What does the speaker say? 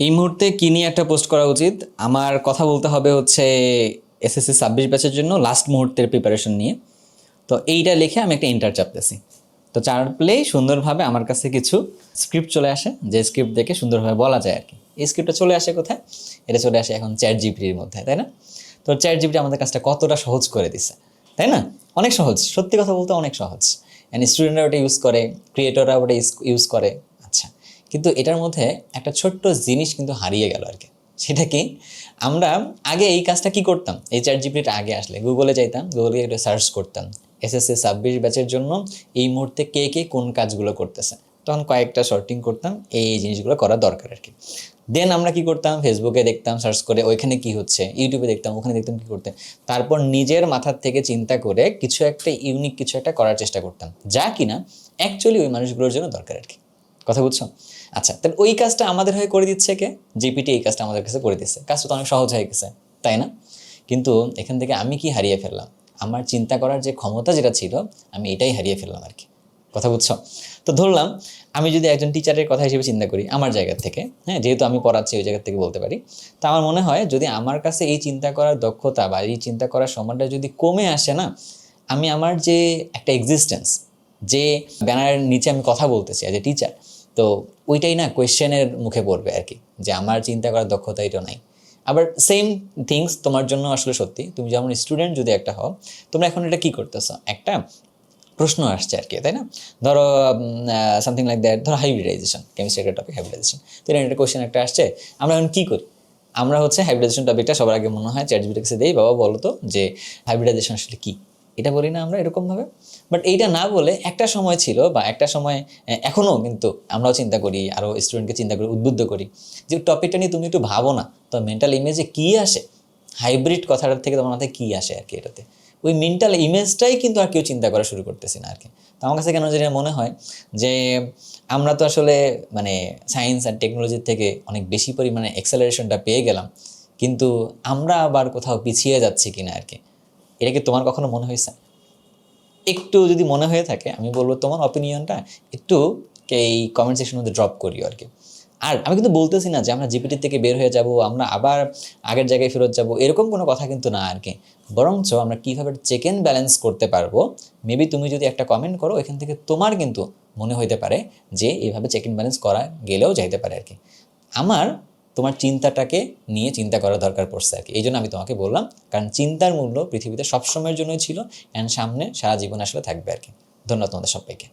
এই মুহূর্তে কি নিয়ে একটা পোস্ট করা উচিত? আমার কথা বলতে হবে হচ্ছে এসএসসি 26 ব্যাচের জন্য লাস্ট মুহূর্তের প্রিপারেশন নিয়ে। তো এইটা লিখে আমি একটা ইন্টার চাপতেছি। তো চাপলেই সুন্দরভাবে আমার কাছে কিছু স্ক্রিপ্ট চলে আসে, যে স্ক্রিপ্ট দেখে সুন্দরভাবে বলা যায় আর কি। এই স্ক্রিপ্টটা চলে আসে কোথায়? এটা চলে আসে এখন চ্যাট জিপিটির মধ্যে, তাই না? তো চ্যাট জিপিটি আমাদের কাজটা কতটা সহজ করে দিছে, তাই না? অনেক সহজ, সত্যি কথা বলতে অনেক সহজ। অ্যান্ড স্টুডেন্টরা ওটা ইউজ করে, ক্রিয়েটররা ওটা ইউজ করে। আচ্ছা, কিন্তু এটার মধ্যে একটা ছোট্ট জিনিস কিন্তু হারিয়ে গেল আর কি। সেটা কি? আমরা আগে এই কাজটা কি করতাম? এই চ্যাট জিপিটিটা আগে আসলে গুগলে যাইতাম, গুগলে একটু সার্চ করতাম এসএসসি 26 ব্যাচের জন্য এই মুহূর্তে কে কে কোন কাজগুলো করতেছে। তখন কয়েকটা শর্টিং করতাম, এই জিনিসগুলো করা দরকার আর কি। দেন আমরা কি করতাম? ফেসবুকে দেখতাম সার্চ করে ওইখানে কি হচ্ছে, ইউটিউবে দেখতাম ওখানে দেখতাম কি করতে। তারপর নিজের মাথার থেকে চিন্তা করে কিছু একটা ইউনিক কিছু একটা করার চেষ্টা করতাম, যা কিনা অ্যাকচুয়ালি ওই মানুষগুলোর জন্য দরকার আর কি। কথা বুঝছো? আচ্ছা, তাহলে ওই কাজটা আমাদের হয়ে করে দিচ্ছে কে? জিপিটি এই কাজটা আমাদের কাছে করে দিচ্ছে। কাজটা তো অনেক সহজ হয়ে গেছে, তাই না? কিন্তু এখান থেকে আমি কি হারিয়ে ফেললাম? আমার চিন্তা করার যে ক্ষমতা যেটা ছিল, আমি এটাই হারিয়ে ফেললাম আর কি। কথা বুঝছো? তো ধরলাম আমি যদি একজন টিচারের কথা হিসেবে চিন্তা করি আমার জায়গা থেকে, হ্যাঁ, যেহেতু আমি পড়াচ্ছি ওই জায়গা থেকে বলতে পারি। তো আমার মনে হয় যদি আমার কাছে এই চিন্তা করার দক্ষতা বা এই চিন্তা করার সময়টা যদি কমে আসে না, আমি আমার যে একটা এক্সিস্টেন্স, যে ব্যানারের নিচে আমি কথা বলতেছি অ্যাজ এ টিচার, তো ওইটাই না কোয়েশ্চেনের মুখে পড়বে আর কি, যে আমার চিন্তা করার দক্ষতা এটা নাই। আবার সেম থিংস তোমার জন্য আসলে সত্যি। তুমি যেমন স্টুডেন্ট যদি একটা হও, তোমরা এখন এটা কি করতেছো? একটা প্রশ্ন আসছে আর কি, তাই না? ধরো সামথিং লাইক দ্যাট, ধরো হাইব্রিডাইজেশন, কেমিস্ট্রি একটা টপিক হাইব্রিডাইজেশন। তো এটা কোয়েশ্চেন একটা আসছে, আমরা এখন কী করি? আমরা হচ্ছে হাইব্রিডাইজেশন টপিকটা সবার আগে মনে হয় চ্যাট জিপিটির কাছে দেই, বাবা বলো তো যে হাইব্রিডাইজেশন আসলে কী, এটা বলি না আমরা এরকমভাবে। বাট এইটা না বলে একটা সময় ছিল বা একটা সময় এখনও কিন্তু আমরাও চিন্তা করি, আরও স্টুডেন্টকে চিন্তা করি, উদ্বুদ্ধ করি যে টপিকটা নিয়ে তুমি একটু ভাবো না, তো মেন্টাল ইমেজে কী আসে, হাইব্রিড কথাটার থেকে তোমার মাথায় কী আসে আর কি। এটাতে ওই মেন্টাল ইমেজটাই কিন্তু আর কেউ চিন্তা করা শুরু করতেছি না আর কি। তো আমার কাছে কেন জানি মনে হয় যে আমরা তো আসলে মানে সায়েন্স অ্যান্ড টেকনোলজির থেকে অনেক বেশি পরিমাণে এক্সেলারেশনটা পেয়ে গেলাম, কিন্তু আমরা আবার কোথাও পিছিয়ে যাচ্ছি কিনা আর কি। এটা কি তোমার কখনো মনে হয়েছে? একটু যদি মনে হয়ে থাকে আমি বলবো তোমার অপিনিয়নটা একটু এই কমেন্ট সেকশনের মধ্যে ড্রপ করিও আর কি। আর আমি কিন্তু বলতেছি না যে আমরা জিপিটি থেকে বের হয়ে যাব, আমরা আবার আগের জায়গায় ফেরত যাব, এরকম কোনো কথা কিন্তু না আর কি। বরঞ্চ আমরা কীভাবে চেক এন্ড ব্যালেন্স করতে পারবো, মেবি তুমি যদি একটা কমেন্ট করো এখান থেকে তোমার কিন্তু মনে হইতে পারে যে এইভাবে চেক এন্ড ব্যালেন্স করা গেলেও যাইতে পারে আর কি। আমার তোমার চিন্তাটাকে নিয়ে চিন্তা করা দরকার পড়ছে আর কি। এই জন্য আমি তোমাকে বললাম, কারণ চিন্তার মূল্য পৃথিবীতে সবসময়ের জন্যই ছিল অ্যান্ড সামনে সারা জীবন আসলে থাকবে আর কি। ধন্যবাদ তোমাদের সবাইকে।